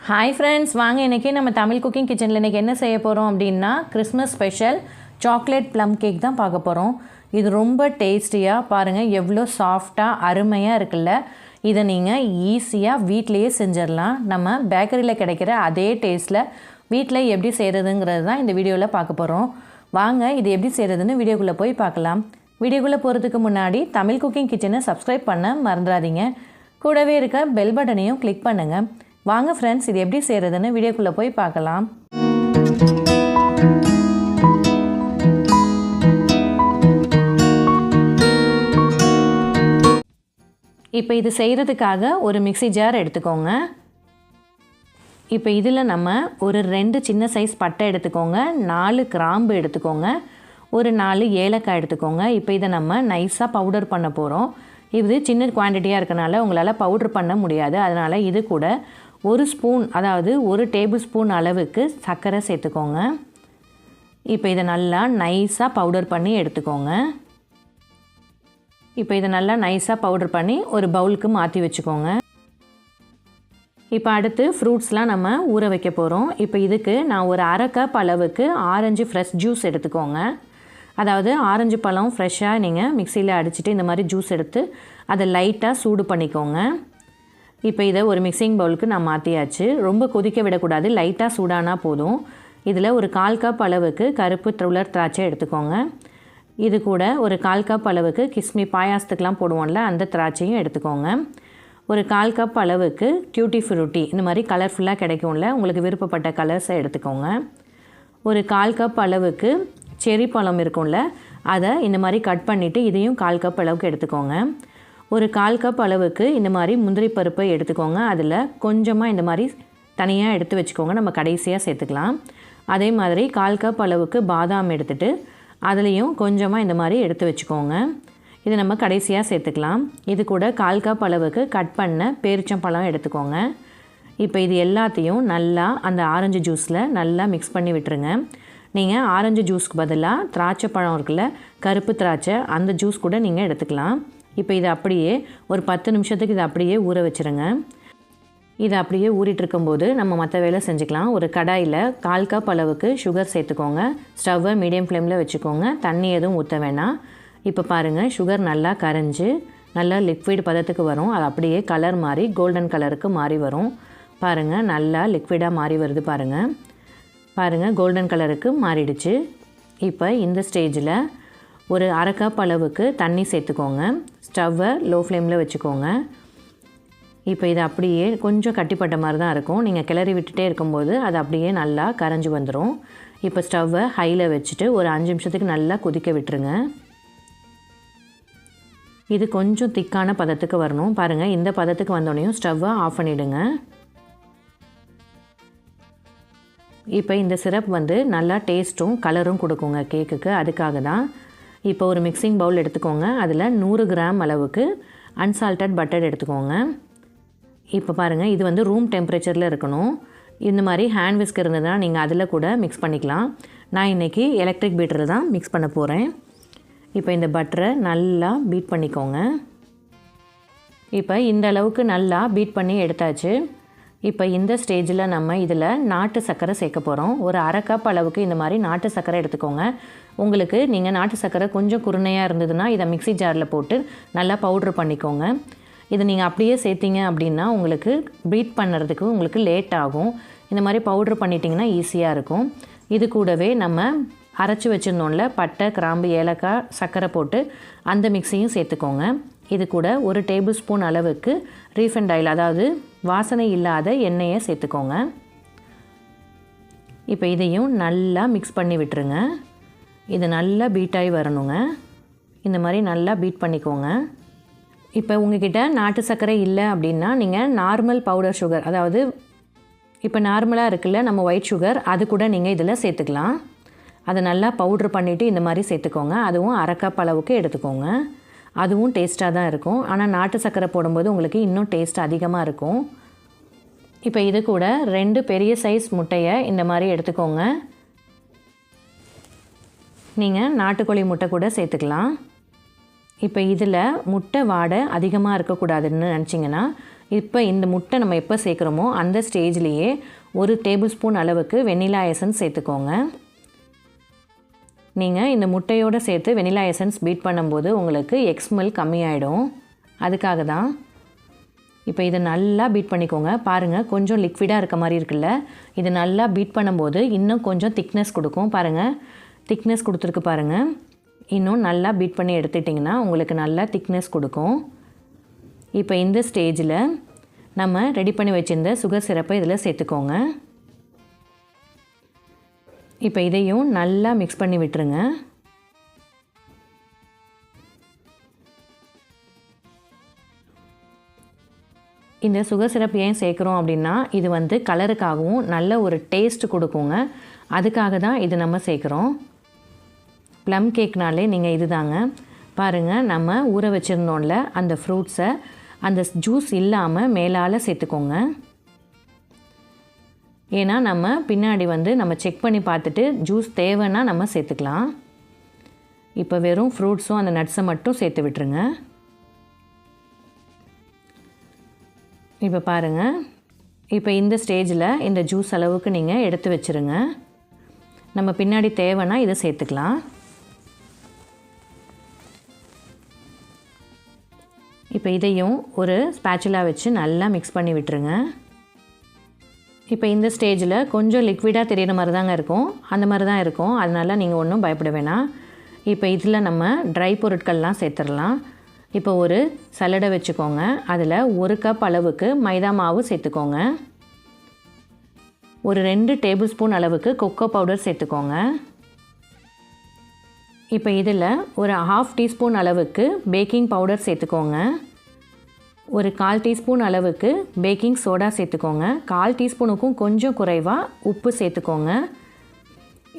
Hi friends, வாங்க இன்றைக்கி நம்ம தமிழ் குக்கிங் கிச்சனில் இன்றைக்கி என்ன செய்ய போகிறோம் அப்படின்னா Christmas special chocolate plum cake தான் பார்க்க போகிறோம். இது ரொம்ப டேஸ்டியாக பாருங்கள், எவ்வளோ சாஃப்டாக அருமையாக இருக்குல்ல. இதை நீங்கள் ஈஸியாக வீட்டிலையே செஞ்சிடலாம். நம்ம பேக்கரியில் கிடைக்கிற அதே டேஸ்ட்டில் வீட்டில் எப்படி செய்கிறதுங்கிறது தான் இந்த வீடியோவில் பார்க்க போகிறோம். வாங்க இது எப்படி செய்கிறதுன்னு வீடியோக்குள்ளே போய் பார்க்கலாம். வீடியோக்குள்ளே போகிறதுக்கு முன்னாடி தமிழ் குக்கிங் கிச்சனை சப்ஸ்கிரைப் பண்ண மறந்துடாதீங்க. கூடவே இருக்க பெல் பட்டனையும் கிளிக் பண்ணுங்கள். வாங்க ஃப்ரெண்ட்ஸ், இது எப்படி செய்கிறதுன்னு வீடியோக்குள்ளே போய் பார்க்கலாம். இப்போ இது செய்கிறதுக்காக ஒரு மிக்ஸி ஜார் எடுத்துக்கோங்க. இப்போ இதில் நம்ம ஒரு 2 சின்ன சைஸ் பட்டை எடுத்துக்கோங்க, 4 கிராம்பு எடுத்துக்கோங்க, ஒரு 4 ஏலக்காய் எடுத்துக்கோங்க. இப்போ இதை நம்ம நைஸாக பவுடர் பண்ண போகிறோம். இது சின்ன குவான்டிட்டியாக இருக்கனால உங்களால் பவுடர் பண்ண முடியாது. அதனால் இது கூட ஒரு ஸ்பூன், அதாவது 1 டேபிள் ஸ்பூன் அளவுக்கு சர்க்கரை சேர்த்துக்கோங்க. இப்போ இதை நல்லா நைஸாக பவுடர் பண்ணி எடுத்துக்கோங்க. இப்போ இதை நல்லா நைஸாக பவுடர் பண்ணி ஒரு பவுலுக்கு மாற்றி வச்சுக்கோங்க. இப்போ அடுத்து ஃப்ரூட்ஸ்லாம் நம்ம ஊற வைக்க போகிறோம். இப்போ இதுக்கு நான் ஒரு 1/2 கப் அளவுக்கு ஆரஞ்சு ஃப்ரெஷ் ஜூஸ் எடுத்துக்கோங்க. அதாவது ஆரஞ்சு பழம் ஃப்ரெஷ்ஷாக நீங்கள் மிக்சியில் அடிச்சுட்டு இந்த மாதிரி ஜூஸ் எடுத்து அதை லைட்டாக சூடு பண்ணிக்கோங்க. இப்போ இதை ஒரு மிக்சிங் பவுலுக்கு நான் மாற்றியாச்சு. ரொம்ப கொதிக்க விடக்கூடாது, லைட்டாக சூடானா போதும். இதில் ஒரு 1/4 கப் அளவுக்கு கருப்பு உலர் திராட்சை எடுத்துக்கோங்க. இது கூட ஒரு 1/4 கப் அளவுக்கு கிஸ்மி பாயாசத்துக்கெலாம் போடுவோம்ல, அந்த திராட்சையும் எடுத்துக்கோங்க. ஒரு 1/4 கப் அளவுக்கு டியூட்டி ஃப்ரூட்டி, இந்த மாதிரி கலர்ஃபுல்லாக கிடைக்கும்ல, உங்களுக்கு விருப்பப்பட்ட கலர்ஸை எடுத்துக்கோங்க. ஒரு 1/4 கப் அளவுக்கு செரி பழம் இருக்கும்ல, அதை இந்த மாதிரி கட் பண்ணிவிட்டு இதையும் 1/4 கப் அளவுக்கு எடுத்துக்கோங்க. ஒரு 1/4 கப் அளவுக்கு இந்த மாதிரி முந்திரி பருப்பை எடுத்துக்கோங்க. அதில் கொஞ்சமாக இந்த மாதிரி தனியாக எடுத்து வச்சுக்கோங்க, நம்ம கடைசியாக சேர்த்துக்கலாம். அதே மாதிரி 1/4 கப் அளவுக்கு பாதாம் எடுத்துகிட்டு அதுலேயும் கொஞ்சமாக இந்த மாதிரி எடுத்து வச்சுக்கோங்க. இது நம்ம கடைசியாக சேர்த்துக்கலாம். இது கூட 1/4 கப் அளவுக்கு கட் பண்ண பேரிச்சம்பழம் எடுத்துக்கோங்க. இப்போ இது எல்லாத்தையும் நல்லா அந்த ஆரஞ்சு ஜூஸில் நல்லா மிக்ஸ் பண்ணி விட்டுருங்க. நீங்கள் ஆரஞ்சு ஜூஸ்க்கு பதிலாக திராட்சை பழம் இருக்குல்ல, கருப்பு திராட்சை, அந்த ஜூஸ் கூட நீங்கள் எடுத்துக்கலாம். இப்போ இதை அப்படியே ஒரு 10 நிமிஷத்துக்கு இதை அப்படியே ஊற வச்சுருங்க. இதை அப்படியே ஊறிட்டுருக்கும்போது நம்ம மற்ற வேலை செஞ்சுக்கலாம். ஒரு கடாயில் 1/4 கப் அளவுக்கு சுகர் சேர்த்துக்கோங்க. ஸ்டவ்வை மீடியம் ஃப்ளேமில் வச்சுக்கோங்க, தண்ணி எதுவும் ஊற்ற வேணாம். இப்போ பாருங்கள், சுகர் நல்லா கரைஞ்சி நல்லா லிக்விட் பதத்துக்கு வரும். அது அப்படியே கலர் மாறி கோல்டன் கலருக்கு மாறி வரும். பாருங்கள், நல்லா லிக்விடாக மாறி வருது. பாருங்கள் கோல்டன் கலருக்கு மாறிடுச்சு. இப்போ இந்த ஸ்டேஜில் ஒரு 1/2 கப் அளவுக்கு தண்ணி சேர்த்துக்கோங்க. ஸ்டவ்வை லோ ஃப்ளேமில் வச்சுக்கோங்க. இப்போ இது அப்படியே கொஞ்சம் கட்டிப்பட்ட மாதிரி தான் இருக்கும். நீங்கள் கிளறி விட்டுட்டே இருக்கும்போது அது அப்படியே நல்லா கரைஞ்சி வந்துடும். இப்போ ஸ்டவ்வை ஹையில் வச்சுட்டு ஒரு 5 நிமிஷத்துக்கு நல்லா கொதிக்க விட்டுருங்க. இது கொஞ்சம் திக்கான பதத்துக்கு வரணும். பாருங்கள், இந்த பதத்துக்கு வந்தோடனையும் ஸ்டவ்வை ஆஃப் பண்ணிவிடுங்க. இப்போ இந்த சிரப் நல்லா டேஸ்ட்டும் கலரும் கொடுக்குங்க கேக்குக்கு, அதுக்காக தான். இப்போ ஒரு மிக்சிங் பவுல் எடுத்துக்கோங்க. அதில் 100 கிராம் அளவுக்கு அன்சால்டட் பட்டர் எடுத்துக்கோங்க. இப்போ பாருங்கள், இது ரூம் டெம்பரேச்சரில் இருக்கணும். இந்த மாதிரி ஹேண்ட் விஸ்க் இருந்ததுன்னா நீங்கள் அதில் கூட மிக்ஸ் பண்ணிக்கலாம். நான் இன்றைக்கி எலக்ட்ரிக் பீட்டரில் தான் மிக்ஸ் பண்ண போகிறேன். இப்போ இந்த பட்டரை நல்லா பீட் பண்ணிக்கோங்க. இப்போ இந்த அளவுக்கு நல்லா பீட் பண்ணி எடுத்தாச்சு. இப்போ இந்த ஸ்டேஜில் நம்ம இதில் நாட்டு சர்க்கரை சேர்க்க போகிறோம். ஒரு 1/2 கப் அளவுக்கு இந்த மாதிரி நாட்டு சர்க்கரை எடுத்துக்கோங்க. உங்களுக்கு நீங்கள் நாட்டு சர்க்கரை கொஞ்சம் குருணையாக இருந்ததுன்னா இதை மிக்ஸி ஜாரில் போட்டு நல்லா பவுட்ரு பண்ணிக்கோங்க. இதை நீங்கள் அப்படியே சேர்த்திங்க அப்படின்னா உங்களுக்கு பீட் பண்ணுறதுக்கு உங்களுக்கு லேட் ஆகும். இந்த மாதிரி பவுட்ரு பண்ணிட்டிங்கன்னா ஈஸியாக இருக்கும். இது கூடவே நம்ம அரைச்சி வச்சுருந்தோம்ல, பட்டை, கிராம்பு, ஏலக்காய், சர்க்கரை போட்டு அந்த மிக்ஸியும் சேர்த்துக்கோங்க. இது கூட ஒரு டேபிள் ஸ்பூன் அளவுக்கு ரீஃபைண்ட் ஆயில், அதாவது வாசனை இல்லாத எண்ணெயை சேர்த்துக்கோங்க. இப்போ இதையும் நல்லா மிக்ஸ் பண்ணி விட்டுருங்க. இது நல்லா பீட்டாகி வரணுங்க. இந்த மாதிரி நல்லா பீட் பண்ணிக்கோங்க. இப்போ உங்ககிட்ட நாட்டு சர்க்கரை இல்லை அப்படின்னா நீங்கள் நார்மல் பவுடர் சுகர், அதாவது இப்போ நார்மலாக இருக்குல்ல நம்ம ஒயிட் சுகர், அது கூட நீங்கள் இதில் சேர்த்துக்கலாம். அதை நல்லா பவுட்ரு பண்ணிவிட்டு இந்த மாதிரி சேர்த்துக்கோங்க. அதுவும் 1/2 கப் அளவுக்கு எடுத்துக்கோங்க. அதுவும் டேஸ்ட்டாக தான் இருக்கும். ஆனால் நாட்டு சர்க்கரை போடும்போது உங்களுக்கு இன்னும் டேஸ்ட் அதிகமாக இருக்கும். இப்போ இது கூட 2 பெரிய சைஸ் முட்டையை இந்த மாதிரி எடுத்துக்கோங்க. நீங்கள் நாட்டுக்கோழி முட்டை கூட சேர்த்துக்கலாம். இப்போ இதில் முட்டை வாடை அதிகமாக இருக்கக்கூடாதுன்னு நினச்சிங்கன்னா இப்போ இந்த முட்டை நம்ம எப்போ சேர்க்குறோமோ அந்த ஸ்டேஜ்லேயே 1 டேபிள் ஸ்பூன் அளவுக்கு வெண்ணிலா எசன்ஸ் சேர்த்துக்கோங்க. நீங்கள் இந்த முட்டையோடு சேர்த்து வெண்ணிலா எசன்ஸ் பீட் பண்ணும்போது உங்களுக்கு எக் ஸ்மெல் கம்மியாயிடும். அதுக்காக தான். இப்போ இதை நல்லா பீட் பண்ணிக்கோங்க. பாருங்கள் கொஞ்சம் லிக்விடாக இருக்க மாதிரி இருக்குல்ல, இது நல்லா பீட் பண்ணும்போது இன்னும் கொஞ்சம் திக்னஸ் கொடுக்கும். பாருங்கள் திக்னஸ் கொடுத்துருக்கு பாருங்கள். இன்னும் நல்லா பீட் பண்ணி எடுத்துட்டிங்கன்னா உங்களுக்கு நல்லா திக்னஸ் கொடுக்கும். இப்போ இந்த ஸ்டேஜில் நம்ம ரெடி பண்ணி வச்சுருந்த சுகர் சிரப்பை இதில் சேர்த்துக்கோங்க. இப்போ இதையும் நல்லா மிக்ஸ் பண்ணி விட்டுருங்க. இந்த சுகர் சிரப் ஏன் சேர்க்குறோம் அப்படின்னா இது வந்து கலருக்காகவும் நல்ல ஒரு டேஸ்ட் கொடுக்குங்க. அதுக்காக தான் இது நம்ம சேர்க்குறோம். ப்ளம் கேக்னாலே நீங்கள் இது தாங்க. பாருங்கள் நம்ம ஊற வச்சுருந்தோம்ல அந்த ஃப்ரூட்ஸை அந்த ஜூஸ் இல்லாமல் மேலால் சேர்த்துக்கோங்க. ஏன்னா நம்ம பின்னாடி வந்து நம்ம செக் பண்ணி பார்த்துட்டு ஜூஸ் தேவைன்னா நம்ம சேர்த்துக்கலாம். இப்போ வெறும் ஃப்ரூட்ஸும் அந்த நட்ஸை மட்டும் சேர்த்து விட்டுருங்க. இப்போ பாருங்கள், இப்போ இந்த ஸ்டேஜில் இந்த ஜூஸ் அளவுக்கு நீங்கள் எடுத்து வச்சுருங்க. நம்ம பின்னாடி தேவைன்னா இதை சேர்த்துக்கலாம். இப்போ இதையும் ஒரு ஸ்பேச்சுலா வச்சு நல்லா மிக்ஸ் பண்ணி விட்டுருங்க. இப்போ இந்த ஸ்டேஜில் கொஞ்சம் லிக்விடாக தெரிகிற மாதிரி தாங்க இருக்கும், அந்த மாதிரி தான் இருக்கும். அதனால் நீங்கள் ஒன்றும் பயப்பட வேணாம். இப்போ இதில் நம்ம ட்ரை பொருட்கள்லாம் சேர்த்துடலாம். இப்போ ஒரு சல்லடை வச்சுக்கோங்க. அதில் 1 கப் அளவுக்கு மைதா மாவு சேர்த்துக்கோங்க. ஒரு 2 டேபிள் ஸ்பூன் அளவுக்கு கொக்கோ பவுடர் சேர்த்துக்கோங்க. இப்போ இதில் ஒரு 1/2 டீஸ்பூன் அளவுக்கு பேக்கிங் பவுடர் சேர்த்துக்கோங்க. ஒரு 1/4 டீஸ்பூன் அளவுக்கு பேக்கிங் சோடா சேர்த்துக்கோங்க. 1/4 டீஸ்பூனுக்கும் கொஞ்சம் குறைவாக உப்பு சேர்த்துக்கோங்க.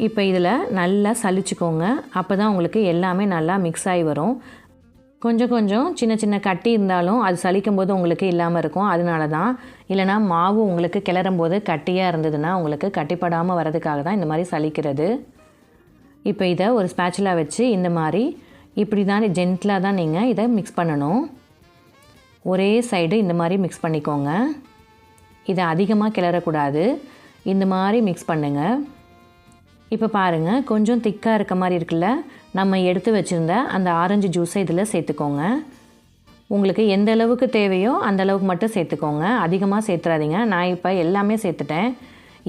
இப்போ இதில் நல்லா சலிச்சுக்கோங்க. அப்போ தான் உங்களுக்கு எல்லாமே நல்லா மிக்ஸ் ஆகி வரும். கொஞ்சம் கொஞ்சம் சின்ன சின்ன கட்டி இருந்தாலும் அது சலிக்கும் போது உங்களுக்கு இல்லாமல் இருக்கும். அதனால தான். இல்லைனா மாவு உங்களுக்கு கிளறும் போது கட்டியாக இருந்ததுன்னா உங்களுக்கு கட்டிப்படாமல் வரதுக்காக தான் இந்த மாதிரி சலிக்கிறது. இப்போ இதை ஒரு ஸ்பேச்சுலா வச்சு இந்த மாதிரி இப்படி தான் ஜென்டிலாக தான் நீங்கள் இதை மிக்ஸ் பண்ணணும். ஒரே சைடு இந்த மாதிரி மிக்ஸ் பண்ணிக்கோங்க. இதை அதிகமாக கிளறக்கூடாது. இந்த மாதிரி மிக்ஸ் பண்ணுங்கள். இப்போ பாருங்கள் கொஞ்சம் திக்காக இருக்க மாதிரி இருக்குல்ல, நம்ம எடுத்து வச்சுருந்த அந்த ஆரஞ்சு ஜூஸை இதில் சேர்த்துக்கோங்க. உங்களுக்கு எந்த அளவுக்கு தேவையோ அந்த அளவுக்கு மட்டும் சேர்த்துக்கோங்க. அதிகமாக சேர்த்துறாதீங்க. நான் இப்போ எல்லாமே சேர்த்துட்டேன்.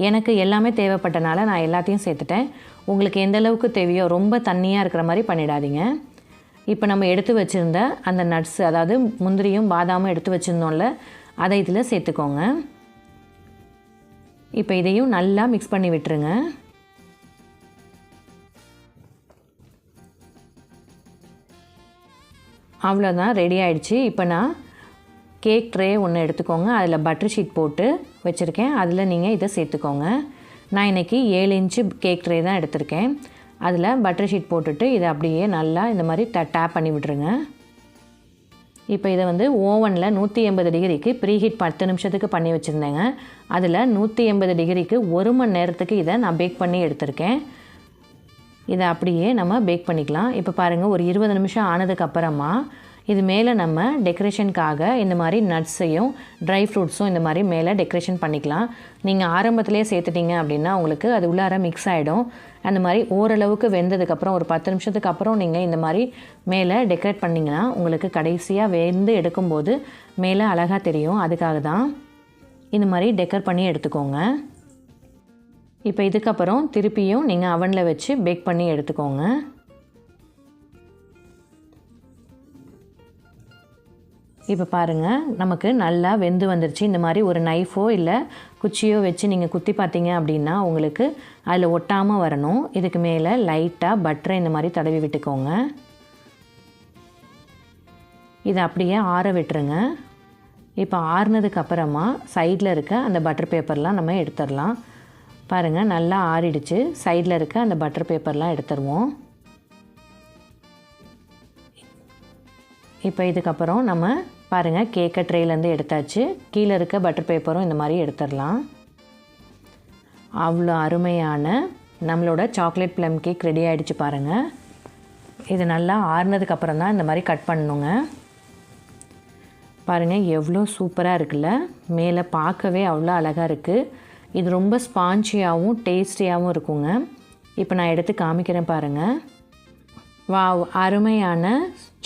எனக்கு எல்லாமே தேவைப்பட்டனால நான் எல்லாத்தையும் சேர்த்துட்டேன். உங்களுக்கு எந்த அளவுக்கு தேவையோ ரொம்ப தண்ணியாக இருக்கிற மாதிரி பண்ணிடாதீங்க. இப்போ நம்ம எடுத்து வச்சுருந்த அந்த நட்ஸு, அதாவது முந்திரியும் பாதாமும் எடுத்து வச்சுருந்தோம்ல, அதை இதில் சேர்த்துக்கோங்க. இப்போ இதையும் நல்லா மிக்ஸ் பண்ணி விட்டுருங்க. அவ்வளோதான், ரெடி ஆகிடுச்சு. இப்போ நான் கேக் ட்ரே ஒன்று எடுத்துக்கோங்க. அதில் பட்டர் ஷீட் போட்டு வச்சுருக்கேன். அதில் நீங்கள் இதை சேர்த்துக்கோங்க. நான் இன்றைக்கி 7 இன்ச்சு கேக் ட்ரே தான் எடுத்திருக்கேன். அதில் பட்டர் ஷீட் போட்டுட்டு இதை அப்படியே நல்லா இந்த மாதிரி டேப் பண்ணி விட்டுருங்க. இப்போ இதை வந்து ஓவனில் 180 டிகிரிக்கு ப்ரீஹீட் 10 நிமிஷத்துக்கு பண்ணி வச்சுருந்தேங்க. அதில் 180 டிகிரிக்கு 1 மணி நேரத்துக்கு இதை நான் பேக் பண்ணி எடுத்திருக்கேன். இதை அப்படியே நம்ம பேக் பண்ணிக்கலாம். இப்போ பாருங்கள், ஒரு 20 நிமிஷம் ஆனதுக்கப்புறமா இது மேலே நம்ம டெக்கரேஷனுக்காக இந்த மாதிரி நட்ஸையும் ட்ரை ஃப்ரூட்ஸும் இந்த மாதிரி மேலே டெக்கரேஷன் பண்ணிக்கலாம். நீங்கள் ஆரம்பத்திலே சேர்த்துட்டிங்க அப்படின்னா உங்களுக்கு அது உள்ளார மிக்ஸ் ஆகிடும். அந்த மாதிரி ஓரளவுக்கு வெந்ததுக்கப்புறம் ஒரு 10 நிமிஷத்துக்கு அப்புறம் நீங்கள் இந்த மாதிரி மேலே டெக்கரேட் பண்ணிங்கன்னா உங்களுக்கு கடைசியாக வெந்து எடுக்கும்போது மேலே அழகாக தெரியும். அதுக்காக தான் இந்த மாதிரி டெக்கர் பண்ணி எடுத்துக்கோங்க. இப்போ இதுக்கப்புறம் திருப்பியும் நீங்கள் அவனில் வச்சு பேக் பண்ணி எடுத்துக்கோங்க. இப்போ பாருங்கள், நமக்கு நல்லா வெந்து வந்துருச்சு. இந்த மாதிரி ஒரு நைஃபோ இல்லை குச்சியோ வச்சு நீங்கள் குத்தி பார்த்தீங்க அப்படின்னா உங்களுக்கு அதில் ஒட்டாமல் வரணும். இதுக்கு மேலே லைட்டாக பட்டரை இந்த மாதிரி தடவி விட்டுக்கோங்க. இதை அப்படியே ஆற விட்டுருங்க. இப்போ ஆறுனதுக்கப்புறமா சைடில் இருக்க அந்த பட்டர் பேப்பர்லாம் நம்ம எடுத்துடலாம். பாருங்கள், நல்லா ஆறிடுச்சு. சைடில் இருக்க அந்த பட்டர் பேப்பர்லாம் எடுத்துருவோம். இப்போ இதுக்கப்புறம் நம்ம பாருங்கள் கேக்கை ட்ரேலேருந்து எடுத்தாச்சு. கீழே இருக்க பட்டர் பேப்பரும் இந்த மாதிரி எடுத்துடலாம். அவ்வளோ அருமையான நம்மளோட சாக்லேட் ப்ளம் கேக் ரெடி ஆகிடுச்சு பாருங்கள். இது நல்லா ஆறுனதுக்கப்புறம் தான் இந்த மாதிரி கட் பண்ணணுங்க. பாருங்கள் எவ்வளோ சூப்பராக இருக்குல்ல, மேலே பார்க்கவே அவ்வளோ அழகாக இருக்குது. இது ரொம்ப ஸ்பாஞ்சியாகவும் டேஸ்டியாகவும் இருக்குங்க. இப்போ நான் எடுத்து காமிக்கிறேன் பாருங்கள். வாவ், அருமையான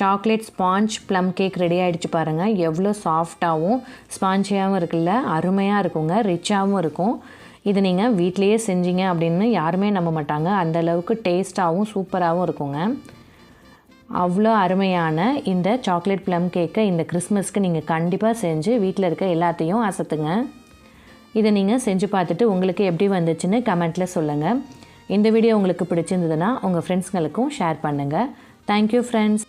chocolate sponge plum cake ready ஆகிடுச்சு பாருங்கள். எவ்வளோ சாஃப்டாகவும் ஸ்பாஞ்சியாகவும் இருக்குல்ல, அருமையாக இருக்குங்க, ரிச்சாகவும் இருக்கும். இது நீங்கள் வீட்டிலையே செஞ்சீங்க அப்படின்னு யாருமே நம்ப மாட்டாங்க, அந்தளவுக்கு டேஸ்ட்டாகவும் சூப்பராகவும் இருக்குங்க. அவ்வளோ அருமையான இந்த சாக்லேட் ப்ளம் கேக்கை இந்த கிறிஸ்மஸ்க்கு நீங்கள் கண்டிப்பாக செஞ்சு வீட்டில் இருக்க எல்லாத்தையும் அசத்துங்க. இதை நீங்கள் செஞ்சு பார்த்துட்டு உங்களுக்கு எப்படி வந்துச்சுன்னு கமெண்ட்டில் சொல்லுங்கள். இந்த வீடியோ உங்களுக்கு பிடிச்சிருந்ததுன்னா உங்கள் ஃப்ரெண்ட்ஸ்களுக்கும் ஷேர் பண்ணுங்கள். Thank you friends.